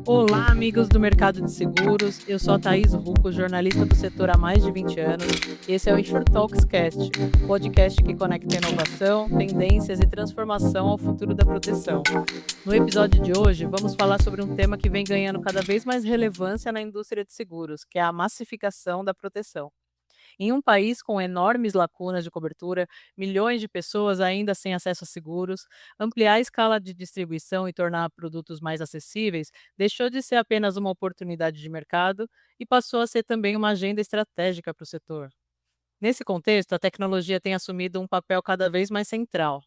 Olá, amigos do mercado de seguros. Eu sou a Thaís Rucco, jornalista do setor há mais de 20 anos. E esse é o InsurTalks Cast, o podcast que conecta inovação, tendências e transformação ao futuro da proteção. No episódio de hoje, vamos falar sobre um tema que vem ganhando cada vez mais relevância na indústria de seguros, que é a massificação da proteção. Em um país com enormes lacunas de cobertura, milhões de pessoas ainda sem acesso a seguros, ampliar a escala de distribuição e tornar produtos mais acessíveis deixou de ser apenas uma oportunidade de mercado e passou a ser também uma agenda estratégica para o setor. Nesse contexto, a tecnologia tem assumido um papel cada vez mais central.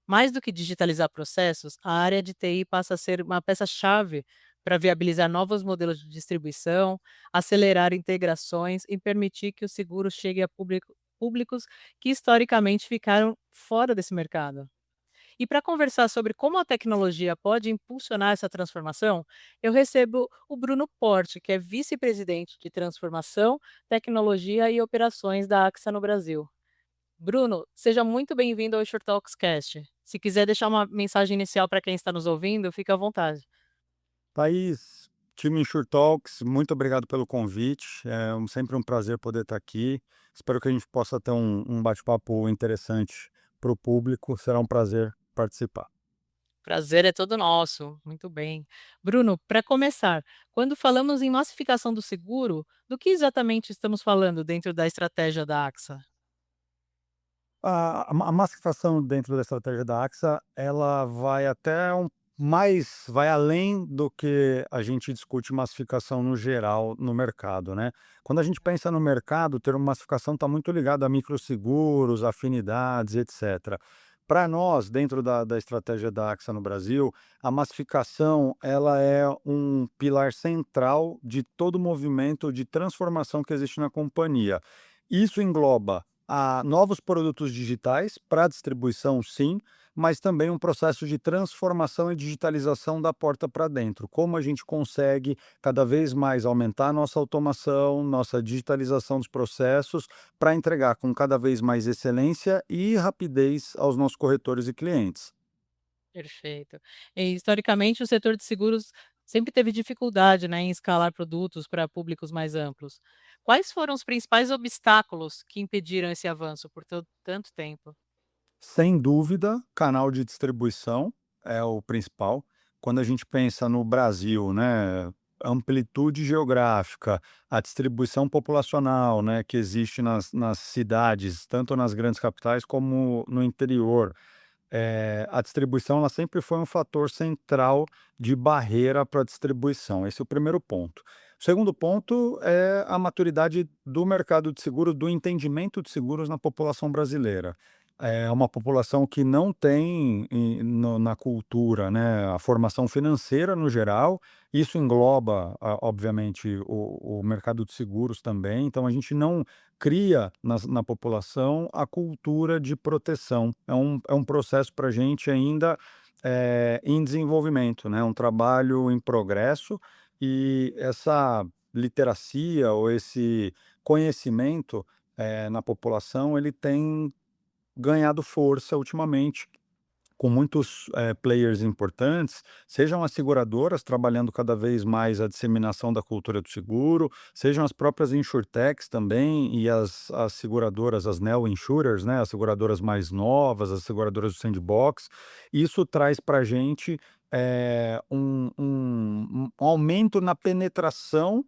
Mais do que digitalizar processos, a área de TI passa a ser uma peça-chave para viabilizar novos modelos de distribuição, acelerar integrações e permitir que o seguro chegue a públicos que historicamente ficaram fora desse mercado. E para conversar sobre como a tecnologia pode impulsionar essa transformação, eu recebo o Bruno Porte, que é vice-presidente de transformação, tecnologia e operações da AXA no Brasil. Bruno, seja muito bem-vindo ao Short Talks Cast. Se quiser deixar uma mensagem inicial para quem está nos ouvindo, fique à vontade. Thaís, time Insure Talks, muito obrigado pelo convite. Sempre um prazer poder estar aqui. Espero que a gente possa ter um bate-papo interessante para o público. Será um prazer participar. Prazer é todo nosso. Muito bem. Bruno, para começar, quando falamos em massificação do seguro, do que exatamente estamos falando dentro da estratégia da AXA? A massificação dentro da estratégia da AXA, ela vai até vai além do que a gente discute massificação no geral no mercado, né? Quando a gente pensa no mercado, ter uma massificação está muito ligado a microseguros, afinidades, etc. Para nós, dentro da estratégia da AXA no Brasil, a massificação ela é um pilar central de todo o movimento de transformação que existe na companhia. Isso engloba a novos produtos digitais para distribuição, sim, mas também um processo de transformação e digitalização da porta para dentro. Como a gente consegue cada vez mais aumentar nossa automação, nossa digitalização dos processos para entregar com cada vez mais excelência e rapidez aos nossos corretores e clientes. Perfeito. E, historicamente, o setor de seguros sempre teve dificuldade, né, em escalar produtos para públicos mais amplos. Quais foram os principais obstáculos que impediram esse avanço por tanto tempo? Sem dúvida, canal de distribuição é o principal. Quando a gente pensa no Brasil, né, amplitude geográfica, a distribuição populacional, né, que existe nas cidades, tanto nas grandes capitais como no interior, a distribuição ela sempre foi um fator central de barreira para a distribuição. Esse é o primeiro ponto. O segundo ponto é a maturidade do mercado de seguros, do entendimento de seguros na população brasileira. É uma população que não tem na cultura, né, a formação financeira no geral. Isso engloba, obviamente, o mercado de seguros também. Então, a gente não cria na população a cultura de proteção. É um processo para a gente ainda em desenvolvimento, né? Um trabalho em progresso, e essa literacia ou esse conhecimento na população, ele tem ganhado força ultimamente, com muitos players importantes, sejam as seguradoras trabalhando cada vez mais a disseminação da cultura do seguro, sejam as próprias insurtechs também e as seguradoras, as neo-insurers, né, as seguradoras mais novas, as seguradoras do sandbox. Isso traz para a gente um aumento na penetração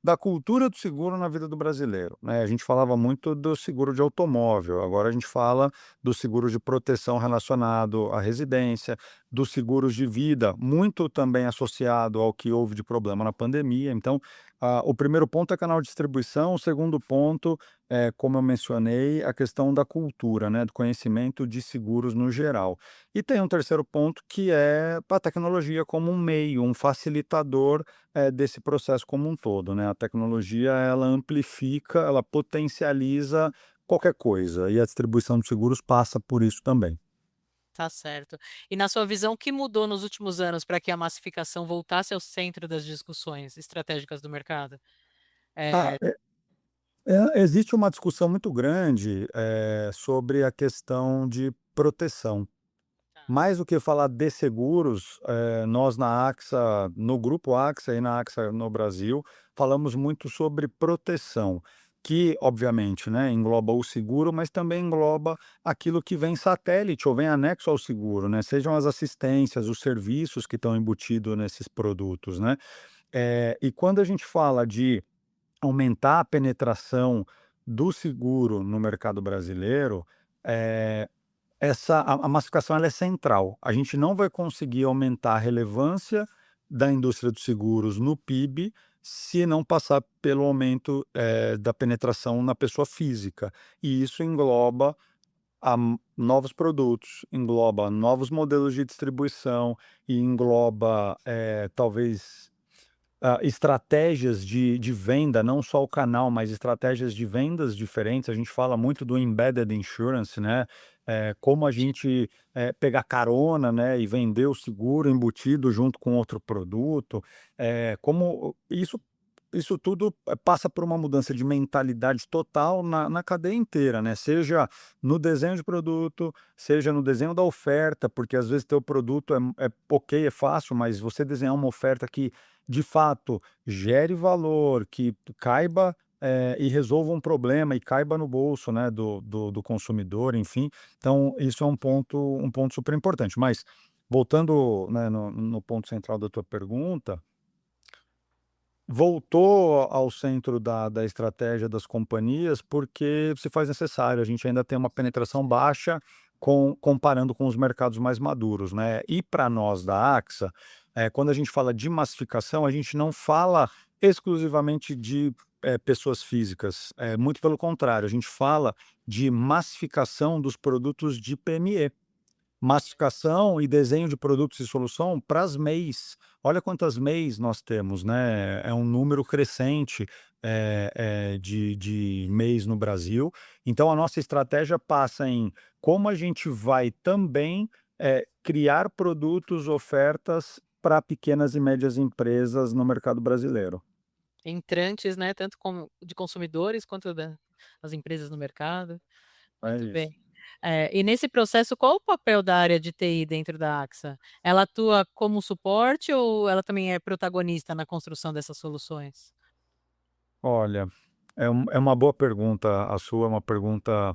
da cultura do seguro na vida do brasileiro, né? A gente falava muito do seguro de automóvel, agora a gente fala do seguro de proteção relacionado à residência, dos seguros de vida, muito também associado ao que houve de problema na pandemia. Então, o primeiro ponto é canal de distribuição, o segundo ponto é, como eu mencionei, a questão da cultura, né, do conhecimento de seguros no geral. E tem um terceiro ponto que é a tecnologia como um meio, um facilitador desse processo como um todo, né? A tecnologia, ela amplifica, ela potencializa qualquer coisa, e a distribuição de seguros passa por isso também. Tá certo. E na sua visão, o que mudou nos últimos anos para que a massificação voltasse ao centro das discussões estratégicas do mercado? Ah, Eh, existe uma discussão muito grande sobre a questão de proteção. Mais do que falar de seguros, nós na AXA, no grupo AXA e na AXA no Brasil, falamos muito sobre proteção, que obviamente, né, engloba o seguro, mas também engloba aquilo que vem satélite ou vem anexo ao seguro, né, sejam as assistências, os serviços que estão embutidos nesses produtos, né. E quando a gente fala de aumentar a penetração do seguro no mercado brasileiro, eh a massificação ela é central. A gente não vai conseguir aumentar a relevância da indústria dos seguros no PIB, se não passar pelo aumento, da penetração na pessoa física. E isso engloba novos produtos, engloba novos modelos de distribuição e engloba, talvez estratégias de venda, não só o canal, mas estratégias de vendas diferentes. A gente fala muito do embedded insurance, né, como a gente, pegar carona, né, e vender o seguro embutido junto com outro produto, como isso tudo, passa por uma mudança de mentalidade total na cadeia inteira, né, seja no desenho de produto, seja no desenho da oferta, porque às vezes teu produto é ok, é fácil, mas você desenhar uma oferta que de fato gere valor, que caiba, e resolva um problema e caiba no bolso, né, do consumidor, enfim. Então isso é um ponto super importante. Mas voltando, né, no ponto central da tua pergunta, voltou ao centro da estratégia das companhias, porque se faz necessário. A gente ainda tem uma penetração baixa comparando com os mercados mais maduros, né. E para nós da AXA, quando a gente fala de massificação, a gente não fala exclusivamente de, pessoas físicas, muito pelo contrário, a gente fala de massificação dos produtos de PME. Massificação e desenho de produtos e solução para as MEIs. Olha quantas MEIs nós temos, né, é um número crescente, de MEIs no Brasil. Então a nossa estratégia passa em como a gente vai também, criar produtos, ofertas para pequenas e médias empresas no mercado brasileiro. Entrantes, né, tanto como de consumidores quanto das empresas no mercado. É Muito isso. bem. E nesse processo, qual o papel da área de TI dentro da AXA? Ela atua como suporte ou ela também é protagonista na construção dessas soluções? Olha, é uma boa pergunta a sua, é uma pergunta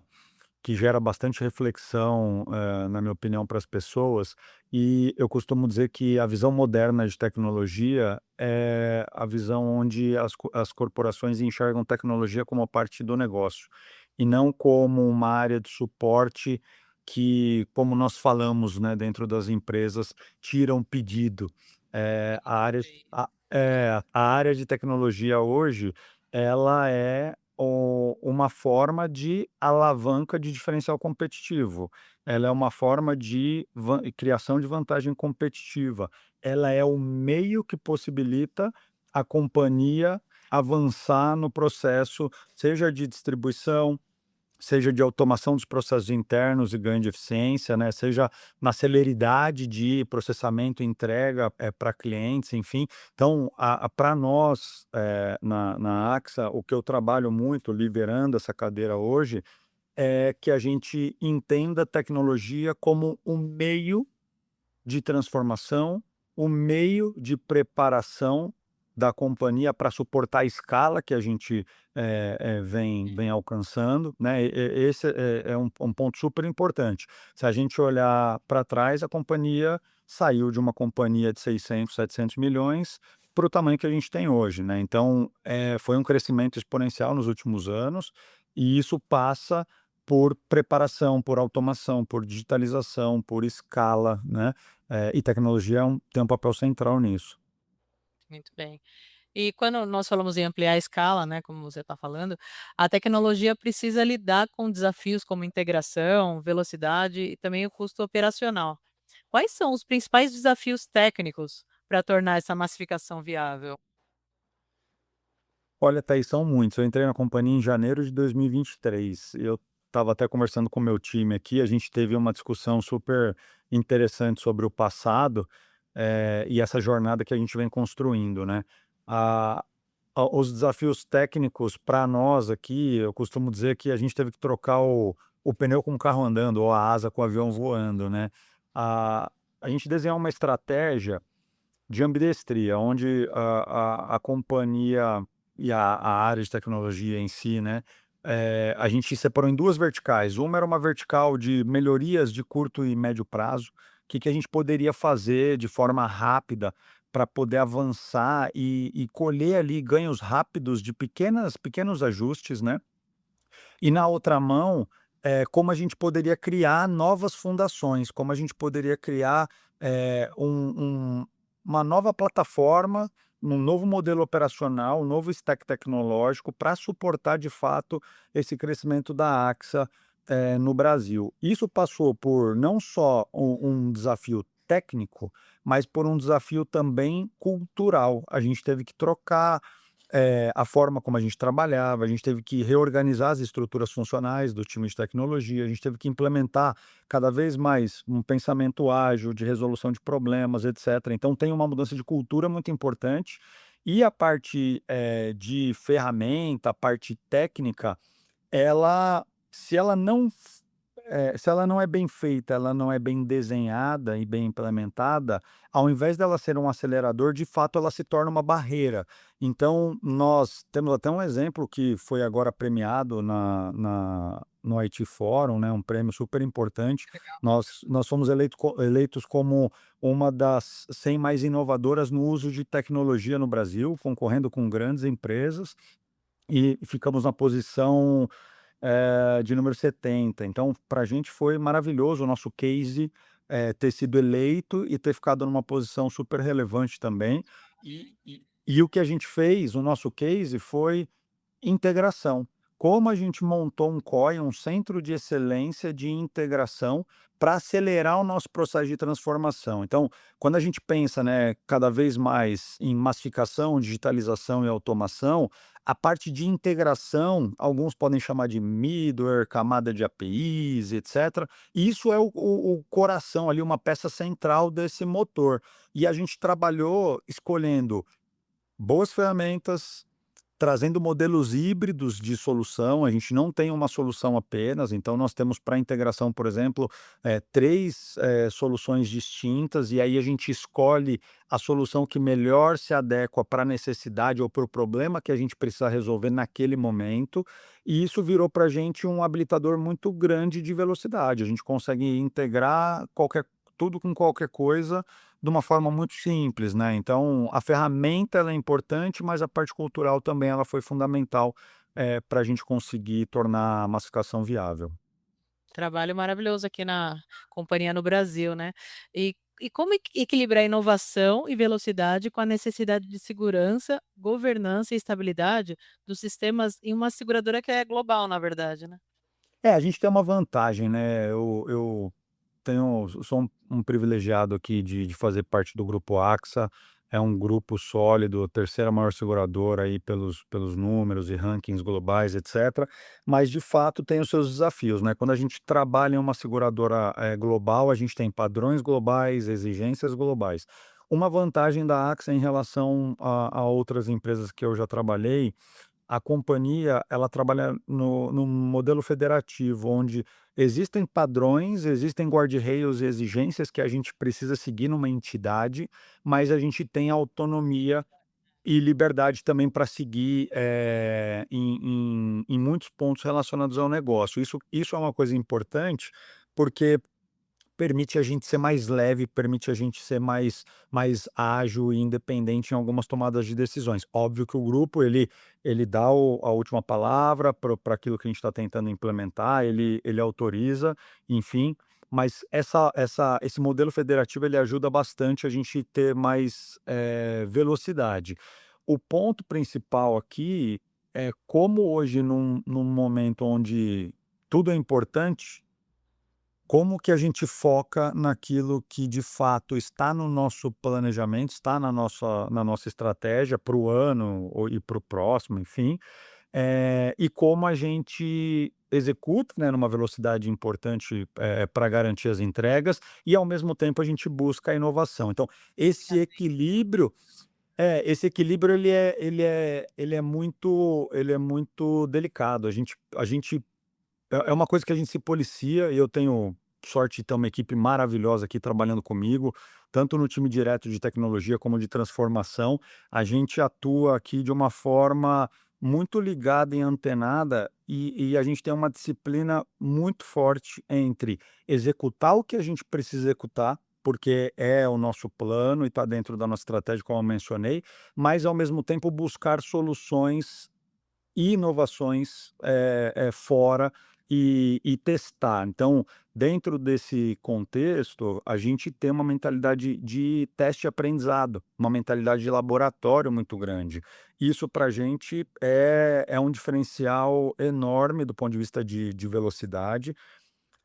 que gera bastante reflexão, na minha opinião, para as pessoas. E eu costumo dizer que a visão moderna de tecnologia é a visão onde as corporações enxergam tecnologia como parte do negócio, e não como uma área de suporte que, como nós falamos, né, dentro das empresas, tira um pedido. A área de tecnologia hoje, ela é uma forma de alavanca de diferencial competitivo. Ela é uma forma de criação de vantagem competitiva. Ela é o meio que possibilita a companhia avançar no processo, seja de distribuição, seja de automação dos processos internos e ganho de eficiência, né, seja na celeridade de processamento e entrega, para clientes, enfim. Então, para nós, na AXA, o que eu trabalho muito liderando essa cadeira hoje, é que a gente entenda a tecnologia como um meio de transformação, o meio de preparação da companhia para suportar a escala que a gente, vem alcançando, né, esse é um ponto super importante. Se a gente olhar para trás, a companhia saiu de uma companhia de 600, 700 milhões para o tamanho que a gente tem hoje, né. Então, foi um crescimento exponencial nos últimos anos, e isso passa por preparação, por automação, por digitalização, por escala, né. E tecnologia tem um papel central nisso. Muito bem. E quando nós falamos em ampliar a escala, né, como você está falando, a tecnologia precisa lidar com desafios como integração, velocidade e também o custo operacional. Quais são os principais desafios técnicos para tornar essa massificação viável? Olha, Thaís, são muitos. Eu entrei na companhia em janeiro de 2023. Eu estava até conversando com o meu time aqui, a gente teve uma discussão super interessante sobre o passado, e essa jornada que a gente vem construindo, né. A os desafios técnicos para nós aqui, eu costumo dizer que a gente teve que trocar o pneu com o carro andando ou a asa com o avião voando, né. A a gente desenhou uma estratégia de ambidestria, onde a companhia e a área de tecnologia em si, né, a gente separou em 2 verticais. Uma era uma vertical de melhorias de curto e médio prazo, que a gente poderia fazer de forma rápida para poder avançar e colher ali ganhos rápidos de pequenos ajustes, né. E na outra mão, como a gente poderia criar novas fundações, como a gente poderia criar, uma nova plataforma, um novo modelo operacional, um novo stack tecnológico para suportar de fato esse crescimento da AXA, no Brasil. Isso passou por não só um desafio técnico, mas por um desafio também cultural. A gente teve que trocar a forma como a gente trabalhava, a gente teve que reorganizar as estruturas funcionais do time de tecnologia, a gente teve que implementar cada vez mais um pensamento ágil de resolução de problemas, etc. Então tem uma mudança de cultura muito importante. E a parte, de ferramenta, a parte técnica, ela se ela não se ela não é bem feita, ela não é bem desenhada e bem implementada, ao invés dela ser um acelerador, de fato ela se torna uma barreira. Então, nós temos até um exemplo que foi agora premiado no IT Forum, né, um prêmio super importante. Nós fomos eleitos como uma das 100 mais inovadoras no uso de tecnologia no Brasil, concorrendo com grandes empresas, e ficamos na posição de número 70. Então, para a gente foi maravilhoso o nosso case, ter sido eleito e ter ficado numa posição super relevante também. E o que a gente fez, o nosso case foi integração. Como a gente montou um COI, um centro de excelência de integração, para acelerar o nosso processo de transformação. Então, quando a gente pensa, né, cada vez mais em massificação, digitalização e automação, a parte de integração, alguns podem chamar de middleware, camada de APIs, etc. E isso é o coração ali, uma peça central desse motor. E a gente trabalhou escolhendo boas ferramentas, trazendo modelos híbridos de solução. A gente não tem uma solução apenas, então nós temos para integração, por exemplo, 3, soluções distintas, e aí a gente escolhe a solução que melhor se adequa para a necessidade ou para o problema que a gente precisa resolver naquele momento, e isso virou para a gente um habilitador muito grande de velocidade. A gente consegue integrar tudo com qualquer coisa de uma forma muito simples, né. Então, a ferramenta ela é importante, mas a parte cultural também ela foi fundamental, para a gente conseguir tornar a massificação viável. Trabalho maravilhoso aqui na companhia no Brasil, né. E como equilibrar inovação e velocidade com a necessidade de segurança, governança e estabilidade dos sistemas em uma seguradora que é global, na verdade, né? A gente tem uma vantagem, né, eu sou um privilegiado aqui de fazer parte do grupo AXA, é um grupo sólido, a terceira maior seguradora aí pelos números e rankings globais, etcétera, mas de fato tem os seus desafios, né. Quando a gente trabalha em uma seguradora, global, a gente tem padrões globais, exigências globais. Uma vantagem da AXA em relação a outras empresas que eu já trabalhei, a companhia, ela trabalha no modelo federativo, onde existem padrões, existem guardrails e exigências que a gente precisa seguir numa entidade, mas a gente tem autonomia e liberdade também para seguir, em muitos pontos relacionados ao negócio. Isso é uma coisa importante, porque permite a gente ser mais leve, permite a gente ser mais ágil e independente em algumas tomadas de decisões. Óbvio que o grupo ele dá a última palavra para aquilo que a gente está tentando implementar, ele autoriza, enfim, mas esse modelo federativo ele ajuda bastante a gente ter mais, velocidade. O ponto principal aqui é como hoje num momento onde tudo é importante, como que a gente foca naquilo que de fato está no nosso planejamento, está na nossa estratégia para o ano e para o próximo, enfim, e como a gente executa, né, numa velocidade importante, para garantir as entregas e ao mesmo tempo a gente busca a inovação. Então, esse equilíbrio ele é muito delicado. A gente é uma coisa que a gente se policia, e eu tenho sorte de ter uma equipe maravilhosa aqui trabalhando comigo, tanto no time direto de tecnologia como de transformação. A gente atua aqui de uma forma muito ligada e antenada, e a gente tem uma disciplina muito forte entre executar o que a gente precisa executar, porque é o nosso plano e está dentro da nossa estratégia, como eu mencionei, mas ao mesmo tempo buscar soluções e inovações, fora e testar. Então, dentro desse contexto, a gente tem uma mentalidade de teste e aprendizado, uma mentalidade de laboratório muito grande. Isso para a gente é um diferencial enorme do ponto de vista de velocidade.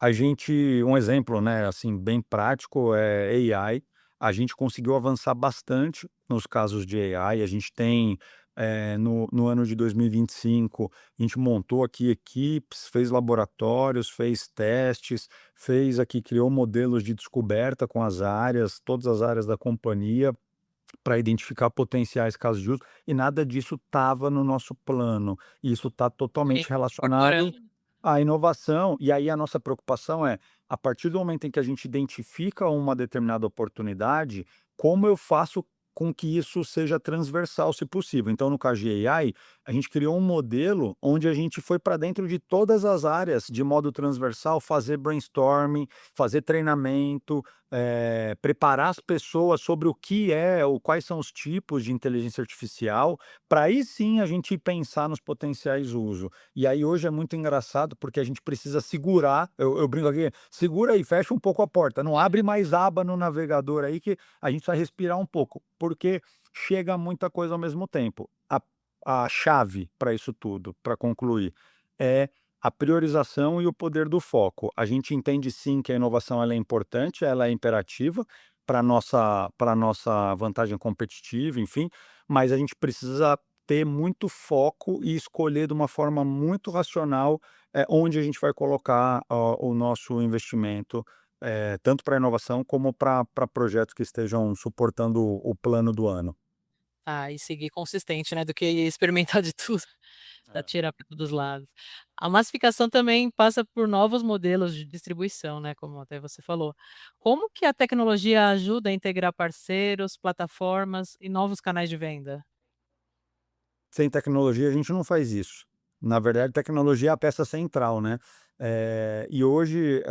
A gente um exemplo, né, assim, bem prático é AI. A gente conseguiu avançar bastante nos casos de AI. A gente tem, no ano de 2025, a gente montou aqui equipes, fez laboratórios, fez testes, fez aqui criou modelos de descoberta com as áreas, todas as áreas da companhia, para identificar potenciais casos de uso, e nada disso estava no nosso plano. Isso está E totalmente incorporando. relacionado à inovação. E aí a nossa preocupação é, a partir do momento em que a gente identifica uma determinada oportunidade, como eu faço com que isso seja transversal, se possível. Então, no caso de AI, a gente criou um modelo onde a gente foi para dentro de todas as áreas de modo transversal, fazer brainstorming, fazer treinamento, preparar as pessoas sobre o que é ou quais são os tipos de inteligência artificial, para aí sim a gente pensar nos potenciais usos. E aí hoje é muito engraçado, porque a gente precisa segurar, eu brinco aqui, segura aí, fecha um pouco a porta, não abre mais aba no navegador aí que a gente vai respirar um pouco, porque chega muita coisa ao mesmo tempo. A chave para isso tudo, para concluir, é a priorização e o poder do foco. A gente entende sim que a inovação ela é importante, ela é imperativa para nossa vantagem competitiva, enfim, mas a gente precisa ter muito foco e escolher de uma forma muito racional, onde a gente vai colocar o nosso investimento, tanto para inovação como para projetos que estejam suportando o plano do ano. Ah, e seguir consistente, né, do que experimentar de tudo, É. tirar para todos os lados. A massificação também passa por novos modelos de distribuição, né, como até você falou. Como que a tecnologia ajuda a integrar parceiros, plataformas e novos canais de venda? Sem tecnologia a gente não faz isso. Na verdade, tecnologia é a peça central, né. E hoje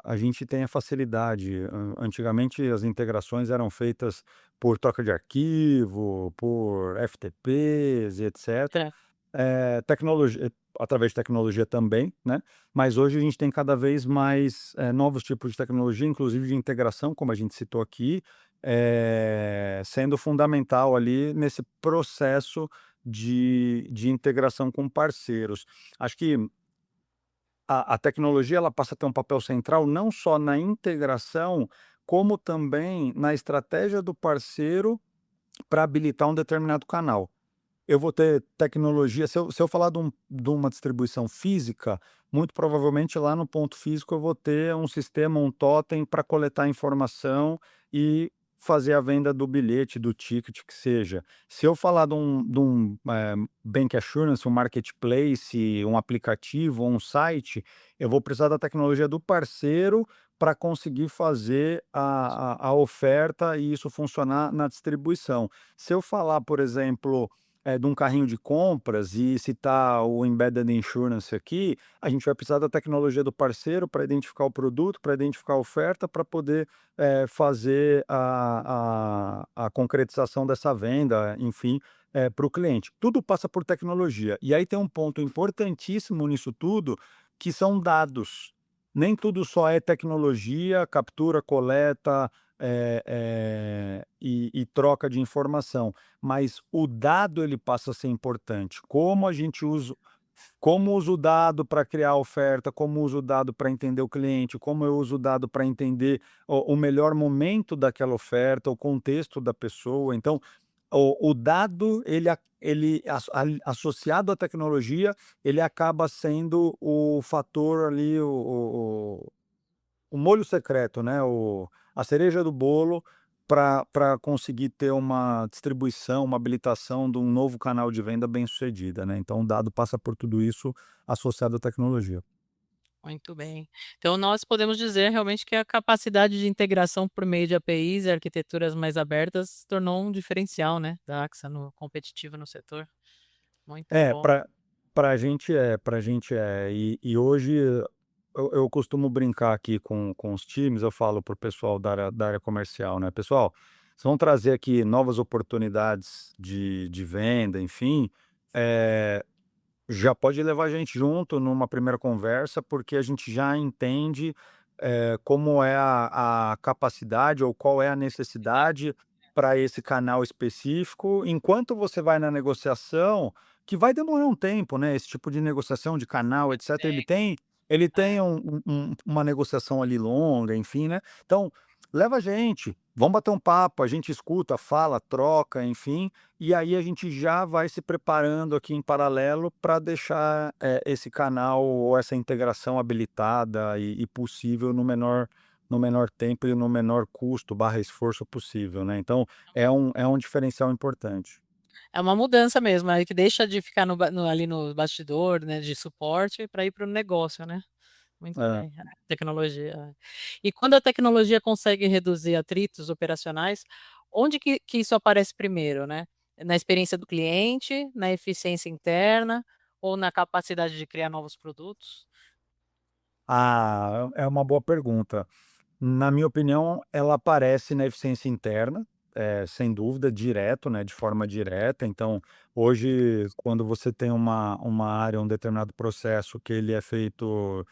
a gente tem a facilidade. Antigamente as integrações eram feitas por troca de arquivo, por FTPs e etcétera. Certo. Tecnologia através de tecnologia também, né, mas hoje a gente tem cada vez mais, novos tipos de tecnologia, inclusive de integração, como a gente citou aqui, sendo fundamental ali nesse processo de integração com parceiros. Acho que a tecnologia ela passa a ter um papel central não só na integração, como também na estratégia do parceiro para habilitar um determinado canal. Eu vou ter tecnologia se eu falar de uma distribuição física, muito provavelmente lá no ponto físico eu vou ter um sistema, um totem para coletar informação e fazer a venda do bilhete, do ticket, que seja. Se eu falar de um bank assurance, um marketplace, um aplicativo ou um site, eu vou precisar da tecnologia do parceiro para conseguir fazer a oferta e isso funcionar na distribuição. Se eu falar, por exemplo, de um carrinho de compras e citar o embedded insurance aqui, a gente vai precisar da tecnologia do parceiro para identificar o produto, para identificar a oferta, para poder, fazer a concretização dessa venda, enfim, para o cliente. Tudo passa por tecnologia. E aí tem um ponto importantíssimo nisso tudo, que são dados. Nem tudo só é tecnologia, captura, coleta, e troca de informação, mas o dado ele passa a ser importante. Como uso o dado para criar a oferta, como uso o dado para entender o cliente, como eu uso o dado para entender o melhor momento daquela oferta, o contexto da pessoa. Então, o dado ele associado à tecnologia, ele acaba sendo o fator ali, o molho secreto, né, a cereja do bolo para conseguir ter uma distribuição, uma habilitação de um novo canal de venda bem-sucedida, né. Então o dado passa por tudo isso associado à tecnologia. Muito bem. Então nós podemos dizer realmente que a capacidade de integração por meio de APIs e arquiteturas mais abertas se tornou um diferencial, né, da AXA no competitivo no setor. Muito É, bom. pra gente é. E hoje eu costumo brincar aqui com os times, eu falo para o pessoal da área comercial, né: "Pessoal, vocês vão trazer aqui novas oportunidades de venda, enfim, eh, já pode levar a gente junto numa primeira conversa, porque a gente já entende, como é a capacidade ou qual é a necessidade para esse canal específico, enquanto você vai na negociação, que vai demorar um tempo, né, esse tipo de negociação de canal, etcétera, ele tem É. uma negociação ali longa, enfim, né. Então, leva a gente, vamos bater um papo, a gente escuta, fala, troca, enfim, e aí a gente já vai se preparando aqui em paralelo para deixar, esse canal ou essa integração habilitada e possível no menor tempo e no menor custo/esforço possível, né. Então é um diferencial importante. É uma mudança mesmo, aí que deixa de ficar ali no bastidor, né, de suporte para ir para o negócio, né. Muito É. bem, tecnologia. E quando a tecnologia consegue reduzir atritos operacionais, onde que isso aparece primeiro, né? Na experiência do cliente, na eficiência interna ou na capacidade de criar novos produtos? Ah, é uma boa pergunta. Na minha opinião, ela aparece na eficiência interna, sem dúvida, direto, né, de forma direta. Então, hoje, quando você tem uma área, um determinado processo que ele é feito,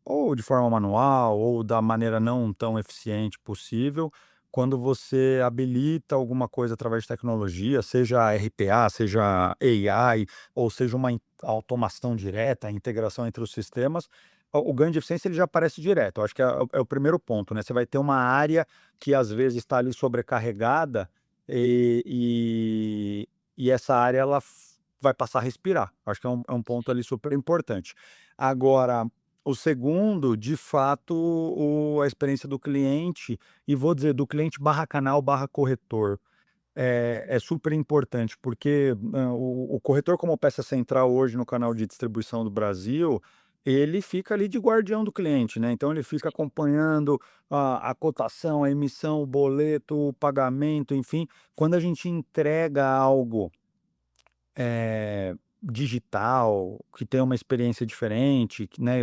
ou de forma manual ou da maneira não tão eficiente possível, quando você habilita alguma coisa através de tecnologia, seja RPA, seja AI, ou seja uma automação direta, integração entre os sistemas, o ganho de eficiência ele já aparece direto. Eu acho que é o primeiro ponto, né? Você vai ter uma área que às vezes está ali sobrecarregada e essa área ela vai passar a respirar. Acho que é um ponto ali super importante. Agora, o segundo, de fato, a experiência do cliente, e vou dizer do cliente barra canal barra corretor. É super importante, porque, o corretor como peça central hoje no canal de distribuição do Brasil, ele fica ali de guardião do cliente, né, então ele fica acompanhando a cotação, a emissão, o boleto, o pagamento, enfim. Quando a gente entrega algo digital, que tem uma experiência diferente, que, né,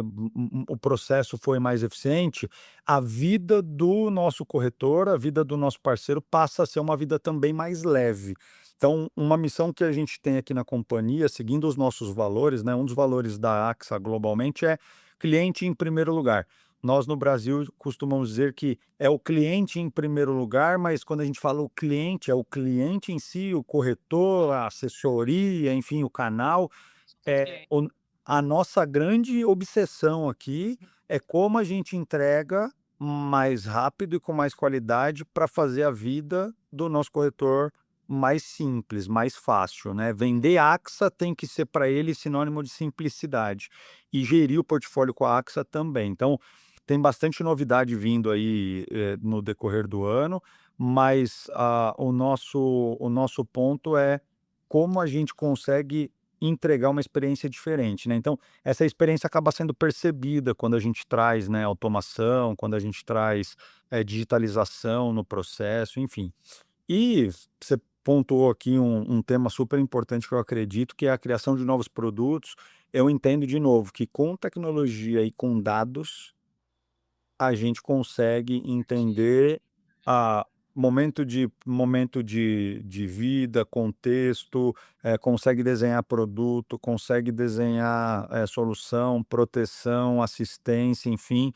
o processo foi mais eficiente, a vida do nosso corretor, a vida do nosso parceiro passa a ser uma vida também mais leve. Então, uma missão que a gente tem aqui na companhia, seguindo os nossos valores, né, um dos valores da AXA globalmente é cliente em primeiro lugar. Nós no Brasil costumamos dizer que é o cliente em primeiro lugar, mas quando a gente fala o cliente, é o cliente em si, o corretor, a assessoria, enfim, o canal. São todos É, clientes. a nossa grande obsessão aqui é como a gente entrega mais rápido e com mais qualidade para fazer a vida do nosso corretor mais simples, mais fácil, né? Vender AXA tem que ser para ele sinônimo de simplicidade e gerir o portfólio com a AXA também. Então, tem bastante novidade vindo aí, no decorrer do ano, mas o nosso ponto é como a gente consegue entregar uma experiência diferente, né. Então, essa experiência acaba sendo percebida quando a gente traz, né, automação, quando a gente traz, digitalização no processo, enfim. E você pontuou aqui um tema super importante que eu acredito, que é a criação de novos produtos. Eu entendo, de novo, que com tecnologia e com dados a gente consegue entender a momento de vida, contexto, consegue desenhar produto, consegue desenhar, solução, proteção, assistência, enfim,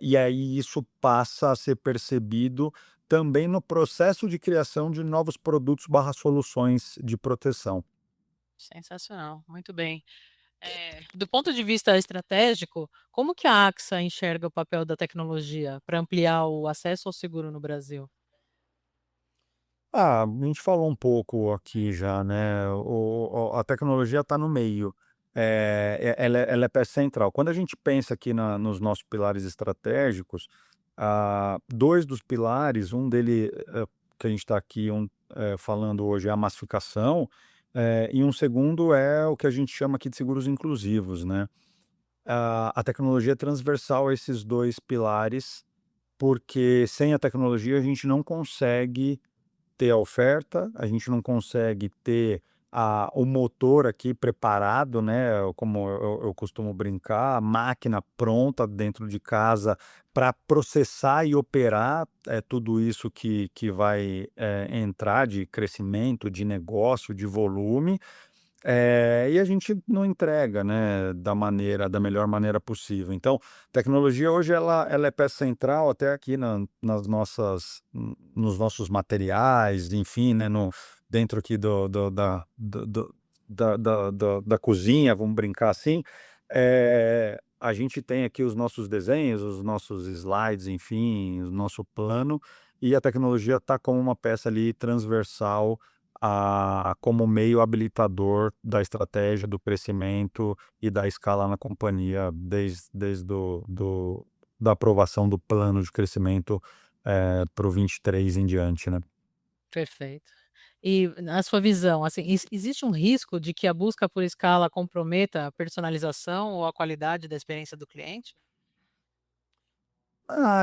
e aí isso passa a ser percebido também no processo de criação de novos produtos/soluções de proteção. Sensacional, muito bem. Do ponto de vista estratégico, como que a AXA enxerga o papel da tecnologia para ampliar o acesso ao seguro no Brasil? Ah, a gente falou um pouco aqui já, né, a tecnologia está no meio, ela é peça central. Quando a gente pensa aqui nos nossos pilares estratégicos, 2 dos pilares, um dele, que a gente está aqui falando hoje é a massificação, e um segundo é o que a gente chama aqui de seguros inclusivos, né. a tecnologia é transversal a esses 2 pilares, porque sem a tecnologia a gente não consegue ter a oferta, a gente não consegue ter o motor aqui preparado, né, como eu costumo brincar, a máquina pronta dentro de casa para processar e operar, tudo isso que vai, entrar de crescimento, de negócio, de volume, e a gente não entrega, né, da melhor maneira possível. Então, tecnologia hoje ela é peça central até aqui nos nossos materiais, enfim, né, dentro aqui da cozinha, vamos brincar assim. A gente tem aqui os nossos desenhos, os nossos slides, enfim, o nosso plano, e a tecnologia está como uma peça ali transversal como meio habilitador da estratégia, do crescimento e da escala na companhia, desde da aprovação do plano de crescimento, para o 23 em diante, né. Perfeito. E na sua visão, assim, existe um risco de que a busca por escala comprometa a personalização ou a qualidade da experiência do cliente?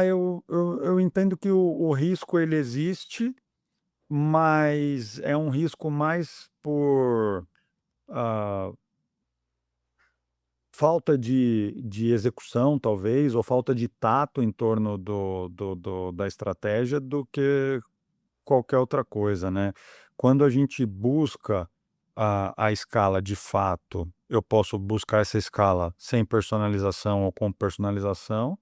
Eu entendo que o risco ele existe, mas é um risco mais por, ah, falta de execução talvez, ou falta de tato em torno da estratégia do que qualquer outra coisa, né. Quando a gente busca a escala de fato, eu posso buscar essa escala sem personalização ou com personalização,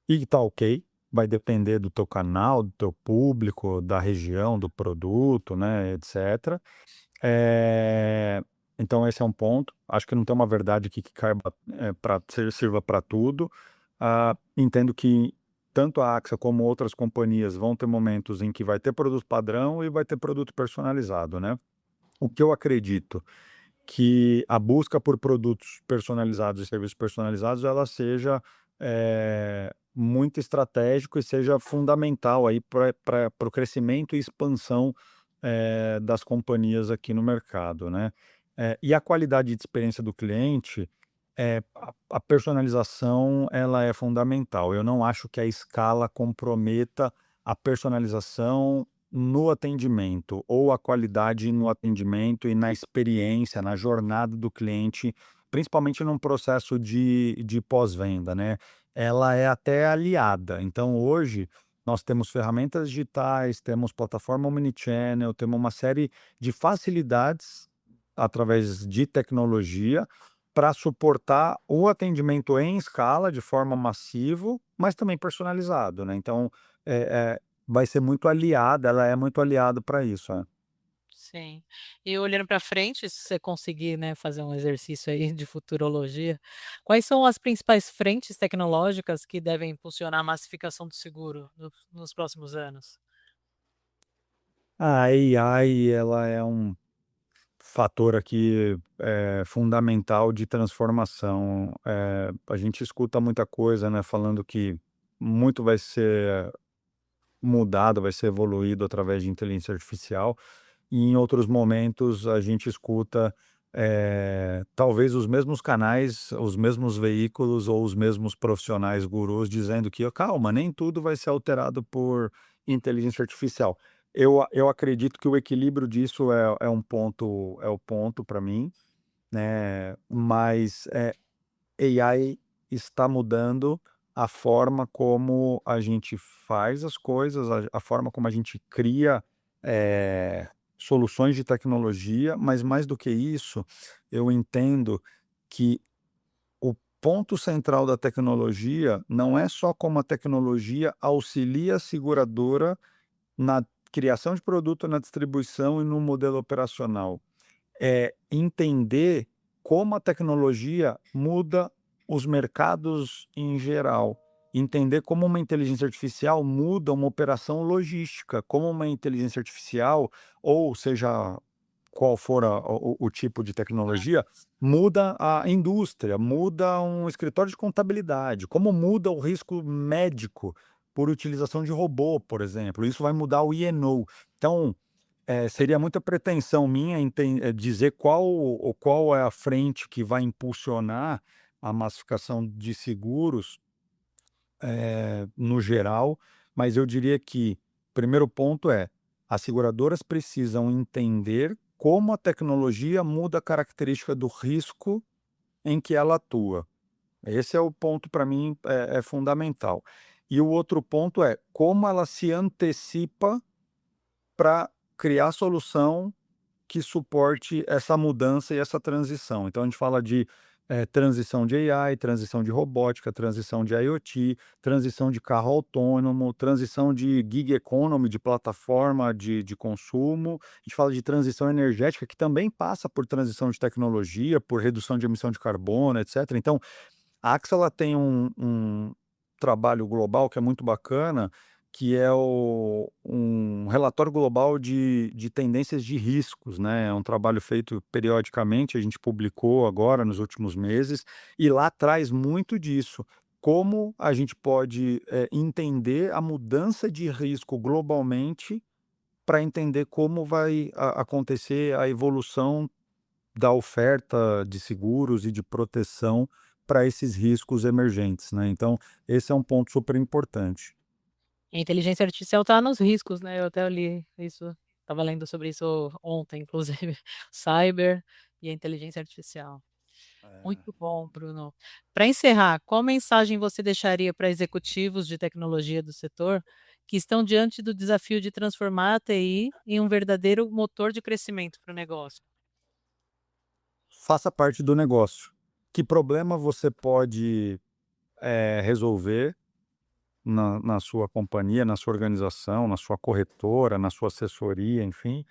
e tá ok, vai depender do teu canal, do teu público, da região, do produto, né, etcétera. Eh, então esse é um ponto. Acho que não tem uma verdade aqui que caiba, sirva para tudo. Entendo que tanto a AXA como outras companhias vão ter momentos em que vai ter produto padrão e vai ter produto personalizado, né. O que eu acredito que a busca por produtos personalizados e serviços personalizados, ela seja, muito estratégico e seja fundamental aí para o crescimento e expansão, das companhias aqui no mercado, né. E a qualidade de experiência do cliente, a personalização ela é fundamental. Eu não acho que a escala comprometa a personalização no atendimento, ou a qualidade no atendimento e na experiência, na jornada do cliente, principalmente num processo de pós-venda, né. Ela é até aliada. Então hoje, nós temos ferramentas digitais, temos plataforma omnichannel, temos uma série de facilidades através de tecnologia para suportar o atendimento em escala, de forma massivo, mas também personalizado, né. Então, vai ser muito aliada, ela é muito aliada para isso, é. Sim. E olhando para frente, se você conseguir, né, fazer um exercício aí de futurologia, quais são as principais frentes tecnológicas que devem impulsionar a massificação do seguro nos próximos anos? A AI, ela é um fator aqui, fundamental de transformação. A gente escuta muita coisa, né, falando que muito vai ser mudado, vai ser evoluído através de inteligência artificial. E em outros momentos a gente escuta, talvez os mesmos canais, os mesmos veículos ou os mesmos profissionais gurus dizendo que: "Calma, nem tudo vai ser alterado por inteligência artificial". Eu acredito que o equilíbrio disso é o ponto para mim, né, mas, AI está mudando a forma como a gente faz as coisas, a forma como a gente cria, soluções de tecnologia, mas mais do que isso, eu entendo que o ponto central da tecnologia não é só como a tecnologia auxilia a seguradora na criação de produto, na distribuição e no modelo operacional. É entender como a tecnologia muda os mercados em geral. Entender como uma inteligência artificial muda uma operação logística, como uma inteligência artificial, ou seja qual for o tipo de tecnologia, muda a indústria, muda um escritório de contabilidade, como muda o risco médico por utilização de robô, por exemplo. Isso vai mudar o E&O. Então, seria muita pretensão minha dizer qual é a frente que vai impulsionar a massificação de seguros, no geral, mas eu diria que o primeiro ponto é, as seguradoras precisam entender como a tecnologia muda a característica do risco em que ela atua. Esse é o ponto para mim, é fundamental. E o outro ponto é, como ela se antecipa para criar solução que suporte essa mudança e essa transição. Então a gente fala de, transição de AI, transição de robótica, transição de IoT, transição de carro autônomo, transição de gig economy, de plataforma de consumo. A gente fala de transição energética, que também passa por transição de tecnologia, por redução de emissão de carbono, etcétera. Então, a AXA ela tem um trabalho global que é muito bacana, que é um relatório global de tendências de riscos, né, é um trabalho feito periodicamente, a gente publicou agora nos últimos meses, e lá traz muito disso, como a gente pode, entender a mudança de risco globalmente, para entender como vai acontecer a evolução da oferta de seguros e de proteção para esses riscos emergentes, né, então esse é um ponto super importante. A inteligência artificial está nos riscos, né, eu até li isso, estava lendo sobre isso ontem, inclusive, cyber e a inteligência artificial. Muito bom, Bruno. Para encerrar, qual mensagem você deixaria para executivos de tecnologia do setor que estão diante do desafio de transformar a TI em um verdadeiro motor de crescimento para o negócio? Faça parte do negócio. Que problema você pode, resolver na sua companhia, na sua organização, na sua corretora, na sua assessoria, enfim,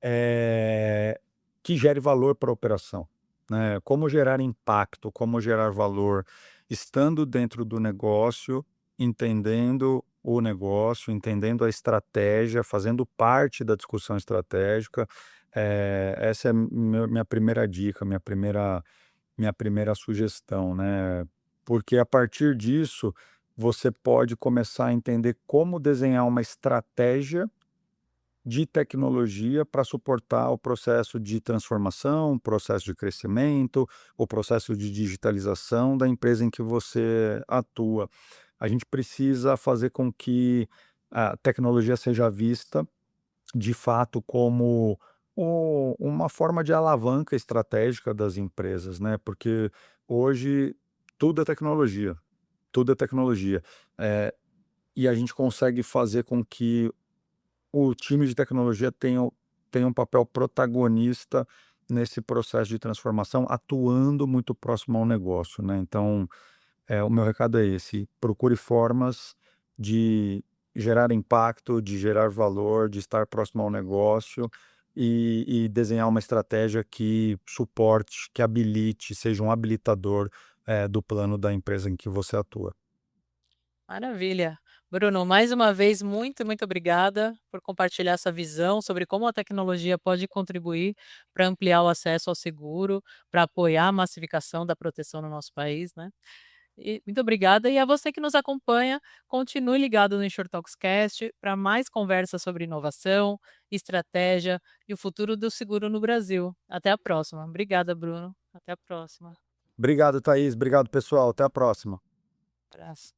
eh, que gere valor para a operação, né. Como gerar impacto, como gerar valor, estando dentro do negócio, entendendo o negócio, entendendo a estratégia, fazendo parte da discussão estratégica. Essa é minha primeira dica, minha primeira sugestão, né, porque a partir disso, você pode começar a entender como desenhar uma estratégia de tecnologia para suportar o processo de transformação, o processo de crescimento, o processo de digitalização da empresa em que você atua. A gente precisa fazer com que a tecnologia seja vista de fato como uma forma de alavanca estratégica das empresas, né, porque hoje tudo é tecnologia, tudo é tecnologia. Eh, e a gente consegue fazer com que o time de tecnologia tenha um papel protagonista nesse processo de transformação, atuando muito próximo ao negócio, né, então o meu recado é esse: procure formas de gerar impacto, de gerar valor, de estar próximo ao negócio e desenhar uma estratégia que suporte, que habilite, seja um habilitador, do plano da empresa em que você atua. Maravilha. Bruno, mais uma vez, muito, muito obrigada por compartilhar essa visão sobre como a tecnologia pode contribuir para ampliar o acesso ao seguro, para apoiar a massificação da proteção no nosso país, né? E muito obrigada. E a você que nos acompanha, continue ligado no InsurTalksCast para mais conversas sobre inovação, estratégia e o futuro do seguro no Brasil. Até a próxima. Obrigada, Bruno. Até a próxima. Obrigado, Thaís. Obrigado, pessoal. Até a próxima. Abraço.